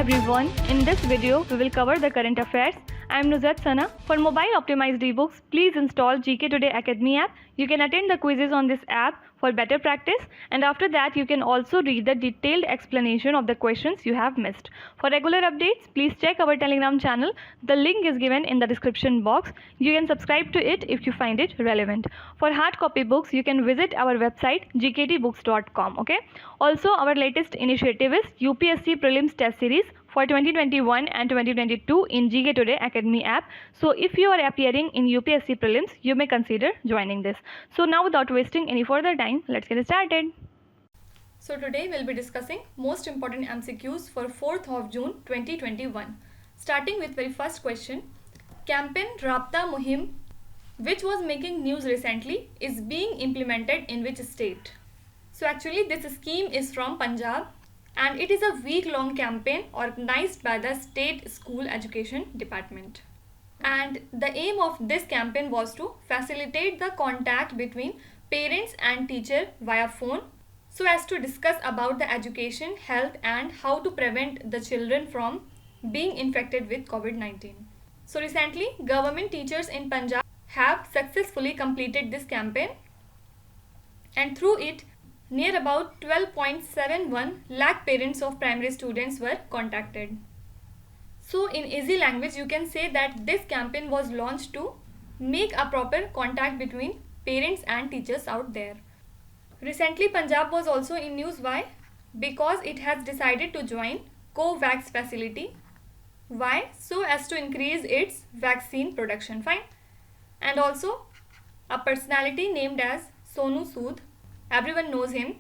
everyone, in this video we will cover the current affairs. I am Nuzhat Sana. For mobile optimized ebooks, please install GK Today Academy app. You can attend the quizzes on this app for better practice, and after that you can also read the detailed explanation of the questions you have missed. For regular updates, please check our Telegram channel. The link is given in the description box. You can subscribe to it if you find it relevant. For hard copy books, you can visit our website gktbooks.com. Okay. Also, our latest initiative is UPSC Prelims Test Series for 2021 and 2022 in GK Today Academy app. So if you are appearing in UPSC Prelims, you may consider joining this. So now, without wasting any further time, let's get started. So today we'll be discussing most important MCQs for 4th of June 2021. Starting with very first question. Campaign Rabta Muhim, which was making news recently, is being implemented in which state? So actually this scheme is from Punjab, and it is a week-long campaign organized by the State School Education Department. And the aim of this campaign was to facilitate the contact between parents and teacher via phone, so as to discuss about the education, health and how to prevent the children from being infected with COVID-19. So recently, government teachers in Punjab have successfully completed this campaign, and through it, near about 12.71 lakh parents of primary students were contacted. So in easy language, you can say that this campaign was launched to make a proper contact between parents and teachers out there. Recently, Punjab was also in news. Why? Because it has decided to join COVAX facility. Why? So as to increase its vaccine production. Fine. And also, a personality named as Sonu Sood, everyone knows him.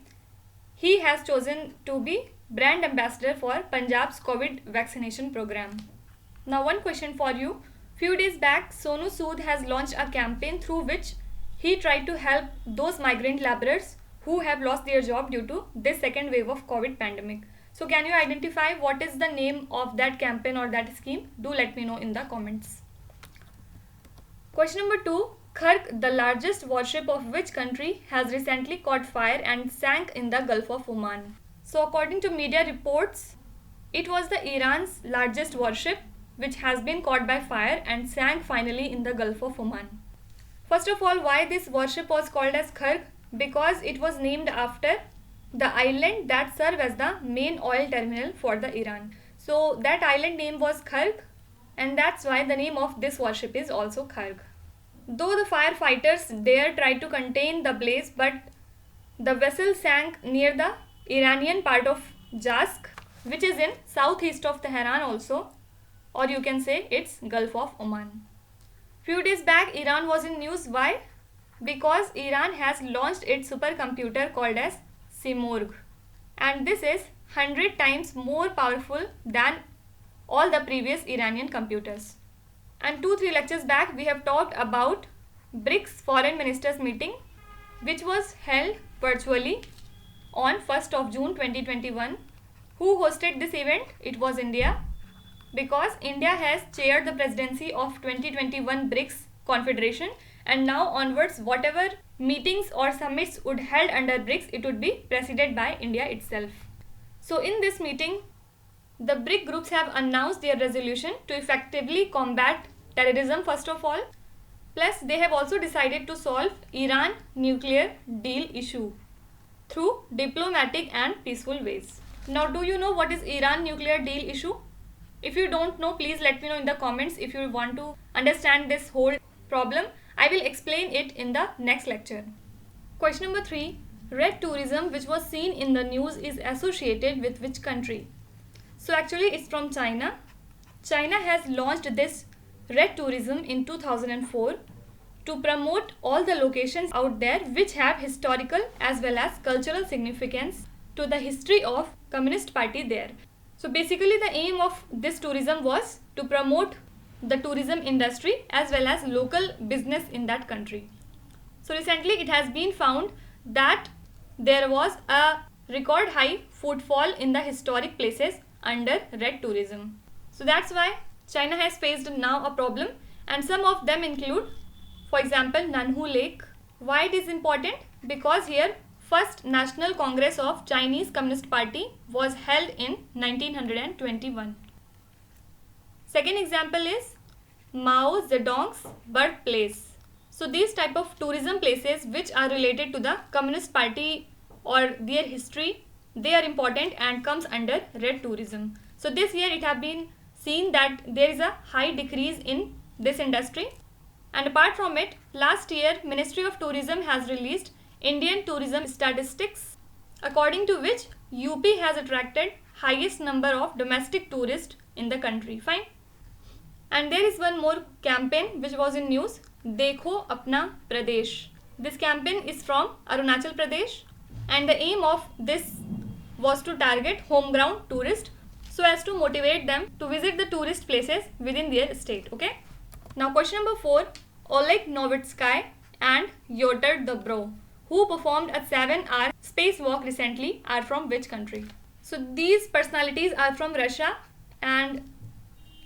He has chosen to be brand ambassador for Punjab's COVID vaccination program. Now one question for you. Few days back, Sonu Sood has launched a campaign through which he tried to help those migrant laborers who have lost their job due to this second wave of COVID pandemic. So can you identify what is the name of that campaign or that scheme? Do let me know in the comments. Question number 2. Khark, the largest warship of which country, has recently caught fire and sank in the Gulf of Oman? So according to media reports, it was the Iran's largest warship which has been caught by fire and sank finally in the Gulf of Oman. First of all, why this warship was called as Khark? Because it was named after the island that served as the main oil terminal for the Iran. So that island name was Khark, and that's why the name of this warship is also Khark. Though the firefighters there tried to contain the blaze, but the vessel sank near the Iranian part of Jask, which is in southeast of Tehran also, or you can say it's Gulf of Oman. Few days back, Iran was in news. Why? Because Iran has launched its supercomputer called as Simorgh, and this is 100 times more powerful than all the previous Iranian computers. And 2-3 lectures back, we have talked about BRICS Foreign Ministers meeting, which was held virtually on 1st of June 2021. Who hosted this event? It was India, because India has chaired the presidency of 2021 BRICS Confederation, and now onwards whatever meetings or summits would held under BRICS, it would be presided by India itself. So in this meeting, the BRIC groups have announced their resolution to effectively combat terrorism first of all, plus they have also decided to solve Iran nuclear deal issue through diplomatic and peaceful ways. Now, do you know what is Iran nuclear deal issue? If you don't know, please let me know in the comments. If you want to understand this whole problem, I will explain it in the next lecture. Question number 3. Red tourism, which was seen in the news, is associated with which country? So actually it's from China. China has launched this red tourism in 2004 to promote all the locations out there which have historical as well as cultural significance to the history of Communist Party there. So basically the aim of this tourism was to promote the tourism industry as well as local business in that country. So recently it has been found that there was a record high footfall in the historic places under red tourism. So that's why China has faced now a problem, and some of them include, for example, Nanhu Lake. Why it is important? Because here first National Congress of Chinese Communist Party was held in 1921. Second example is Mao Zedong's birthplace. So these type of tourism places which are related to the Communist Party or their history, they are important and comes under red tourism. So this year it have been seen that there is a high decrease in this industry. And apart from it, last year Ministry of Tourism has released Indian tourism statistics, according to which UP has attracted highest number of domestic tourists in the country. Fine. And there is one more campaign which was in news, Dekho Apna Pradesh. This campaign is from Arunachal Pradesh, and the aim of this was to target home ground tourists so as to motivate them to visit the tourist places within their state. Okay. Now question number 4, Oleg Novitsky and Yotr Dobro, who performed a 7-hour spacewalk recently, are from which country? So these personalities are from Russia, and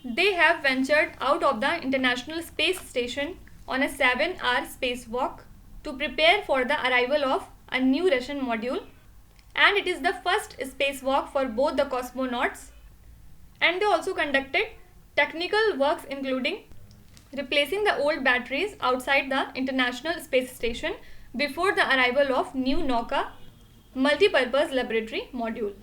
they have ventured out of the International Space Station on a 7-hour spacewalk to prepare for the arrival of a new Russian module, and it is the first spacewalk for both the cosmonauts. And they also conducted technical works including replacing the old batteries outside the International Space Station before the arrival of new Nauka multi-purpose laboratory module.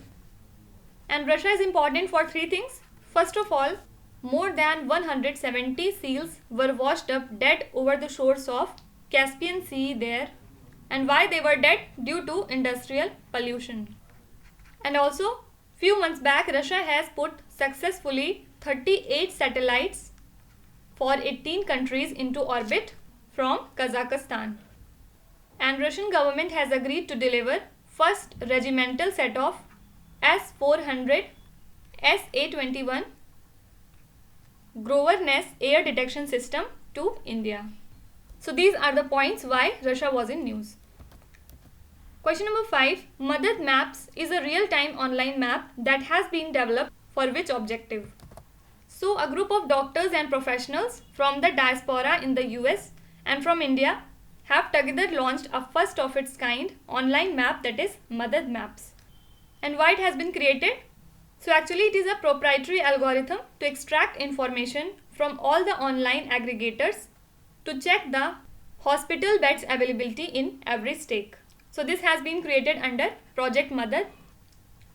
And Russia is important for 3 things. First of all, more than 170 seals were washed up dead over the shores of Caspian Sea there. And why they were dead? Due to industrial pollution. And also, few months back, Russia has put successfully 38 satellites for 18 countries into orbit from Kazakhstan. And Russian government has agreed to deliver first regimental set of S-400 SA-21 Grover Ness air detection system to India. So these are the points why Russia was in news. Question number 5. Madad Maps is a real-time online map that has been developed for which objective? So a group of doctors and professionals from the diaspora in the US and from India have together launched a first of its kind online map, that is Madad Maps. And why it has been created? So actually it is a proprietary algorithm to extract information from all the online aggregators to check the hospital beds availability in every state. So this has been created under Project Madad,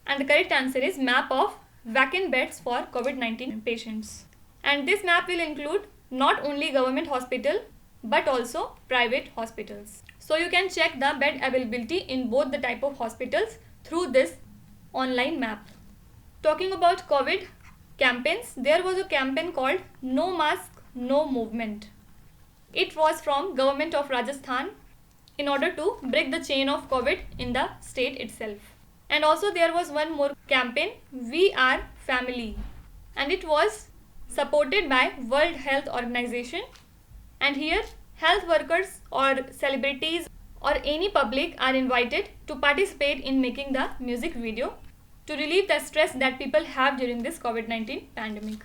and the correct answer is map of vacant beds for COVID-19 patients. And this map will include not only government hospital but also private hospitals. So you can check the bed availability in both the type of hospitals through this online map. Talking about COVID campaigns, there was a campaign called No Mask, No Movement. It was from government of Rajasthan in order to break the chain of COVID in the state itself. And also there was one more campaign, We Are Family, and it was supported by World Health Organization. And here health workers or celebrities or any public are invited to participate in making the music video to relieve the stress that people have during this COVID-19 pandemic.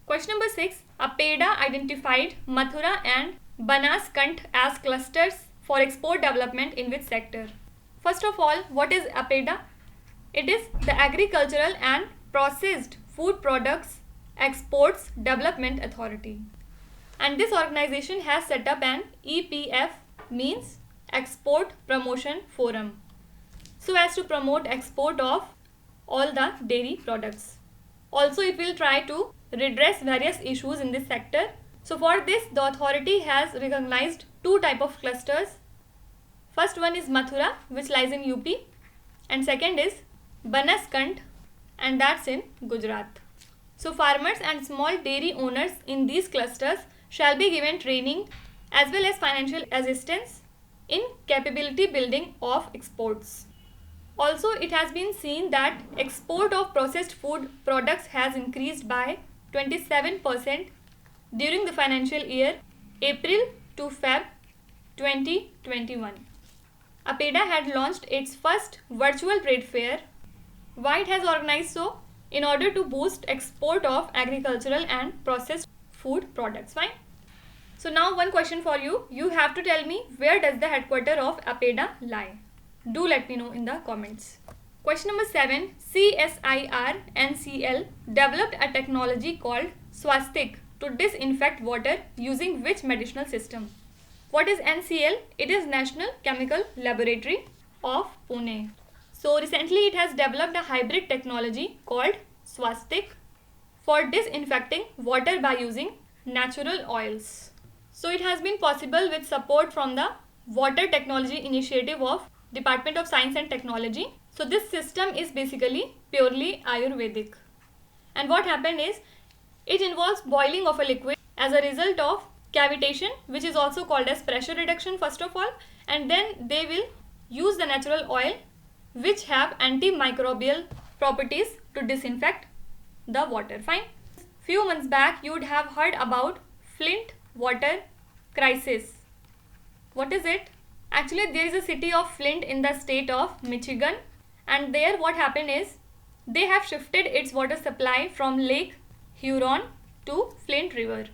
Question number 6. APEDA identified Mathura and Banaskant as clusters for export development in which sector? First of all, what is APEDA? It is the Agricultural and Processed Food Products Exports Development Authority. And this organization has set up an EPF, means Export Promotion Forum, so as to promote export of all the dairy products. Also, it will try to redress various issues in this sector. So for this, the authority has recognized 2 type of clusters. First one is Mathura, which lies in UP, and second is Banaskant, and that's in Gujarat. So farmers and small dairy owners in these clusters shall be given training as well as financial assistance in capability building of exports. Also, it has been seen that export of processed food products has increased by 27% during the financial year April to Feb 2021. APEDA had launched its first virtual trade fair. Why it has organized so? In order to boost export of agricultural and processed food products. Fine. So now one question for you. You have to tell me, where does the headquarters of APEDA lie? Do let me know in the comments. Question number 7. CSIR NCL developed a technology called Swastik to disinfect water using which medicinal system? What is NCL? It is National Chemical Laboratory of Pune. So recently it has developed a hybrid technology called Swastik for disinfecting water by using natural oils. So it has been possible with support from the Water Technology Initiative of Department of Science and Technology. So this system is basically purely Ayurvedic. And what happened is, it involves boiling of a liquid as a result of cavitation, which is also called as pressure reduction first of all, and then they will use the natural oil which have antimicrobial properties to disinfect the water. Fine. Few months back you would have heard about Flint water crisis. What is it? Actually, there is a city of Flint in the state of Michigan, and there what happened is they have shifted its water supply from Lake Huron to Flint River.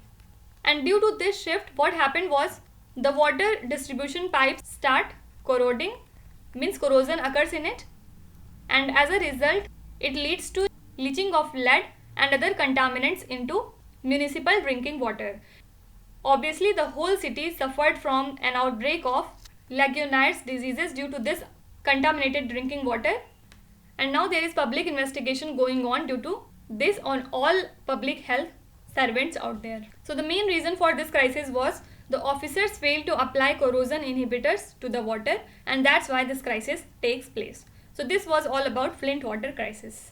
And due to this shift, what happened was the water distribution pipes start corroding, means corrosion occurs in it, and as a result it leads to leaching of lead and other contaminants into municipal drinking water. Obviously, the whole city suffered from an outbreak of Legionnaires diseases due to this contaminated drinking water, and now there is public investigation going on due to this on all public health servants out there. So the main reason for this crisis was the officers failed to apply corrosion inhibitors to the water, and that's why this crisis takes place. So this was all about Flint water crisis.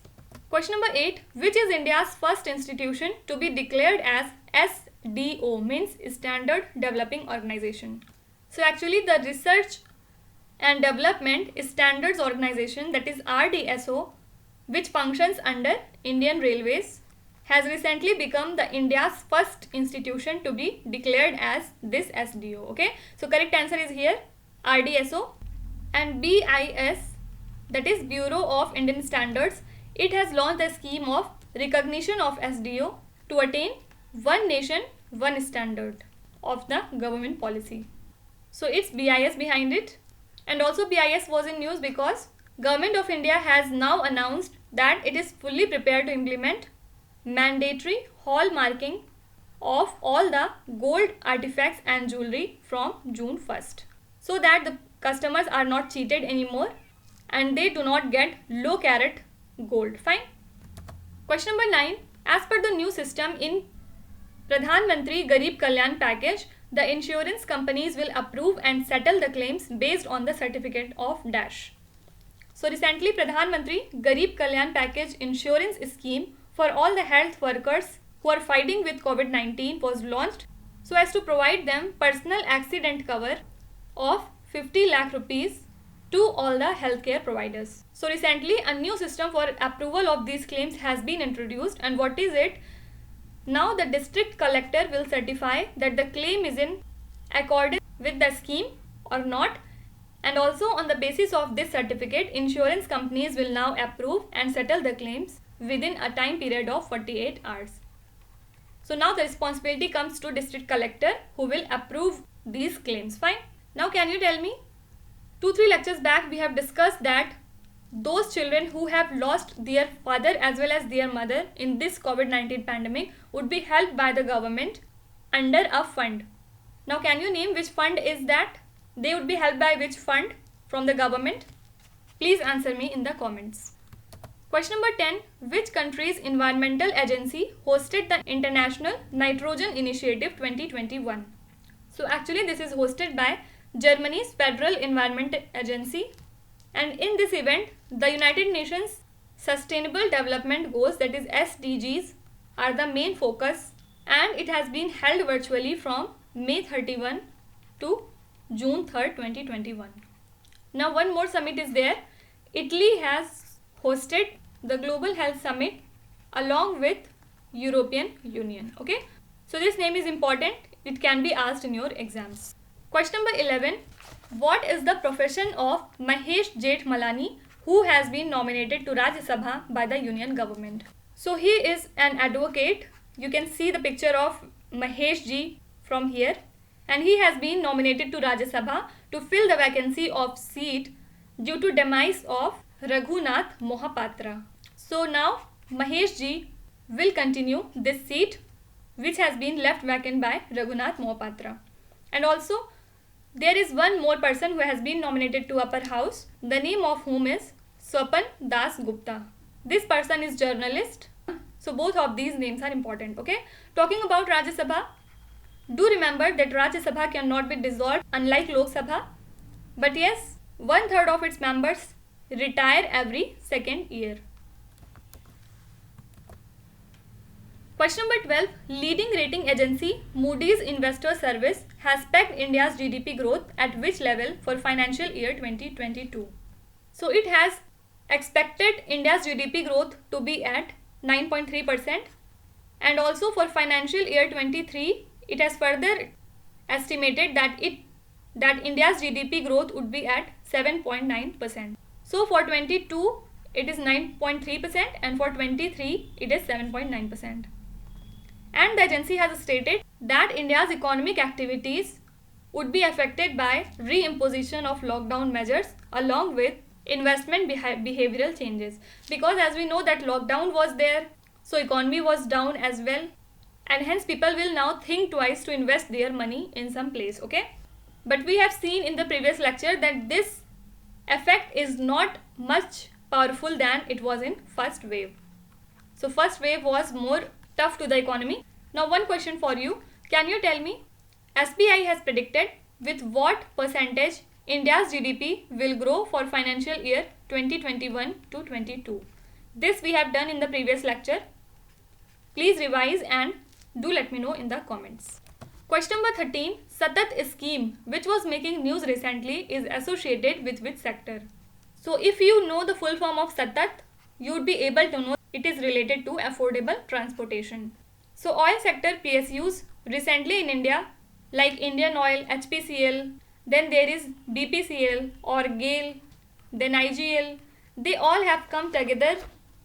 Question number 8. Which is India's first institution to be declared as SDO, means Standard Developing Organization? So actually the Research and Development Standards Organization, that is RDSO, which functions under Indian Railways, has recently become the India's first institution to be declared as this SDO. Okay, so correct answer is here RDSO. And BIS, that is Bureau of Indian Standards, it has launched a scheme of recognition of SDO to attain one nation, one standard of the government policy. So it's BIS behind it. And also BIS was in news because Government of India has now announced that it is fully prepared to implement mandatory hallmarking of all the gold artifacts and jewelry from June 1st, so that the customers are not cheated anymore and they do not get low carat gold. Fine. Question number 9. As per the new system in Pradhan Mantri Garib Kalyan package, the insurance companies will approve and settle the claims based on the certificate of dash. So recently Pradhan Mantri Garib Kalyan package insurance scheme for all the health workers who are fighting with COVID-19 was launched so as to provide them personal accident cover of 50 lakh rupees to all the healthcare providers. So recently a new system for approval of these claims has been introduced, and what is it? Now the district collector will certify that the claim is in accordance with the scheme or not, and also on the basis of this certificate insurance companies will now approve and settle the claims within a time period of 48 hours. So now the responsibility comes to district collector who will approve these claims. Fine. Now can you tell me, 2-3 lectures back we have discussed that those children who have lost their father as well as their mother in this COVID-19 pandemic would be helped by the government under a fund. Now can you name which fund is that? They would be helped by which fund from the government? Please answer me in the comments. Question number 10. Which country's environmental agency hosted the International Nitrogen Initiative 2021? So actually this is hosted by Germany's Federal Environment Agency, and in this event the United Nations Sustainable Development Goals, that is SDGs, are the main focus, and it has been held virtually from May 31 to June 3rd, 2021. Now one more summit is there. Italy has hosted the Global Health Summit along with European Union. Okay, so this name is important. It can be asked in your exams. Question number 11. What is the profession of Mahesh Jethmalani, who has been nominated to Rajya Sabha by the Union government? So he is an advocate. You can see the picture of Mahesh ji from here, and he has been nominated to Rajya Sabha to fill the vacancy of seat due to demise of Raghunath Mohapatra. So now Mahesh ji will continue this seat which has been left vacant by Raghunath Mohapatra. And also there is one more person who has been nominated to upper house, the name of whom is Swapan Das Gupta. This person is journalist. So both of these names are important. Okay. Talking about Rajya Sabha, do remember that Rajya Sabha cannot be dissolved unlike Lok Sabha. But yes, 1/3 of its members retire every second year. Question number 12. Leading rating agency Moody's Investor Service has pegged India's GDP growth at which level for financial year 2022? So it has expected India's GDP growth to be at 9.3%, and also for financial year 23 it has further estimated that India's GDP growth would be at 7.9%. So for 22 it is 9.3% and for 23 it is 7.9%. And the agency has stated that India's economic activities would be affected by reimposition of lockdown measures along with investment behavioral changes, because as we know that lockdown was there, so economy was down as well, and hence people will now think twice to invest their money in some place. Okay, but we have seen in the previous lecture that this effect is not much powerful than it was in first wave. So first wave was more tough to the economy. Now one question for you, can you tell me SBI has predicted with what percentage India's GDP will grow for financial year 2021 to 22? This we have done in the previous lecture. Please revise and do let me know in the comments. Question number 13. Satat scheme, which was making news recently, is associated with which sector? So if you know the full form of Satat, you would be able to know it is related to affordable transportation. So oil sector PSUs recently in India, like Indian Oil, HPCL, then there is BPCL or GAIL, then IGL, they all have come together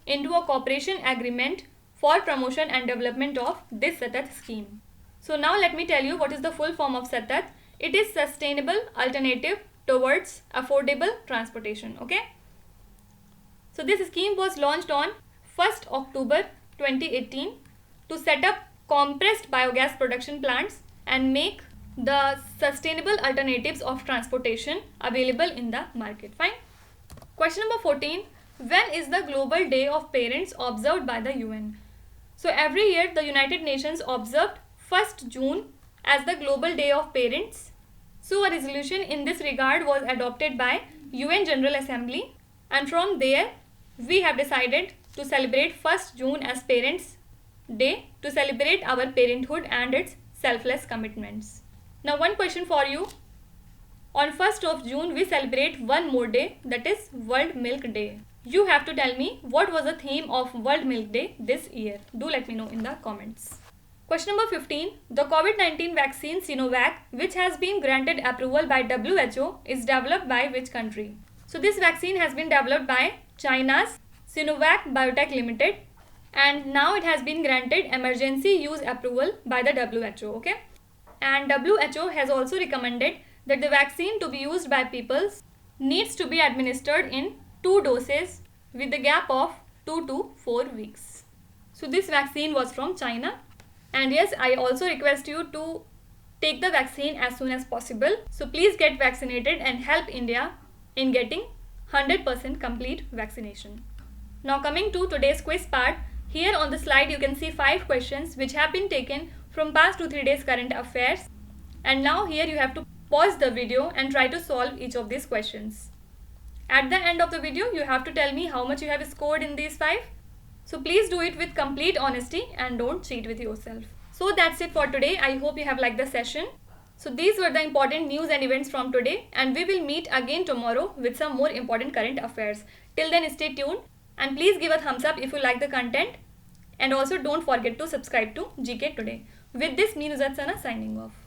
into a cooperation agreement for promotion and development of this Satat scheme. So now let me tell you what is the full form of Satat. It is sustainable alternative towards affordable transportation. Okay. So this scheme was launched on 1st October 2018 to set up compressed biogas production plants and make the sustainable alternatives of transportation available in the market. Fine. Question number 14. When is the Global Day of Parents observed by the UN? So every year the United Nations observed 1st June as the Global Day of Parents. So a resolution in this regard was adopted by UN General Assembly, and from there we have decided to celebrate 1st June as Parents Day to celebrate our parenthood and its selfless commitments. Now one question for you. On 1st of June we celebrate one more day, that is World Milk Day. You have to tell me what was the theme of World Milk Day this year. Do let me know in the comments. Question number 15. The COVID-19 vaccine Sinovac, which has been granted approval by WHO, is developed by which country? So this vaccine has been developed by China's Sinovac Biotech Limited, and now it has been granted emergency use approval by the WHO. Okay, and WHO has also recommended that the vaccine to be used by people needs to be administered in 2 doses with the gap of 2 to 4 weeks. So this vaccine was from China, and yes, I also request you to take the vaccine as soon as possible. So please get vaccinated and help India in getting 100% complete vaccination. Now coming to today's quiz part, here on the slide you can see 5 questions which have been taken from past 2-3 days current affairs, and now here you have to pause the video and try to solve each of these questions. At the end of the video you have to tell me how much you have scored in these 5. So please do it with complete honesty and don't cheat with yourself. So that's it for today. I hope you have liked the session. So these were the important news and events from today, and we will meet again tomorrow with some more important current affairs. Till then, stay tuned and please give a thumbs up if you like the content, and also don't forget to subscribe to GK Today. With this, me Nuzhat Sana signing off.